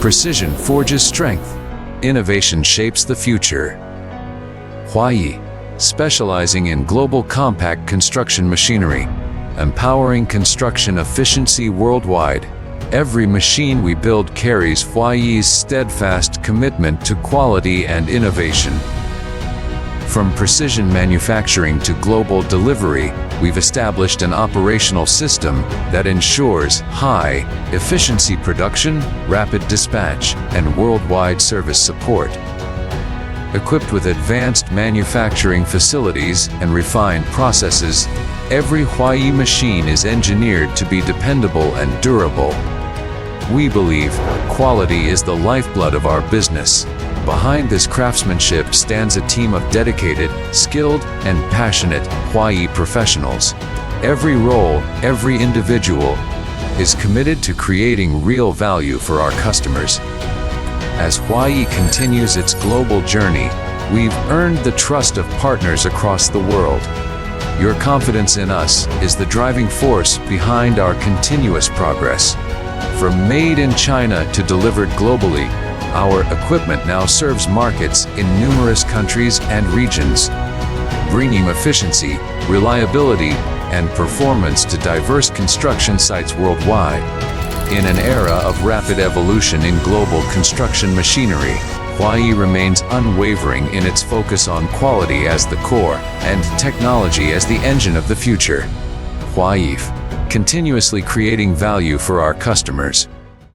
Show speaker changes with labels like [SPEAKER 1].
[SPEAKER 1] Precision forges strength. Innovation shapes the future. HUAYEE, specializing in global compact construction machinery, empowering construction efficiency worldwide. Every machine we build carries HUAYEE's steadfast commitment to quality and innovation. From precision manufacturing to global delivery, we've established an operational system that ensures high-efficiency production, rapid dispatch, and worldwide service support. Equipped with advanced manufacturing facilities and refined processes, every HUAYEE machine is engineered to be dependable and durable. We believe quality is the lifeblood of our business. Behind this craftsmanship stands a team of dedicated, skilled, and passionate HUAYEE professionals. Every role, every individual, is committed to creating real value for our customers. As HUAYEE continues its global journey, we've earned the trust of partners across the world. Your confidence in us is the driving force behind our continuous progress. From made in China to delivered globally, our equipment now serves markets in numerous countries and regions, bringing efficiency, reliability, and performance to diverse construction sites worldwide. In an era of rapid evolution in global construction machinery, HUAYEE remains unwavering in its focus on quality as the core and technology as the engine of the future. HUAYEE, continuously creating value for our customers.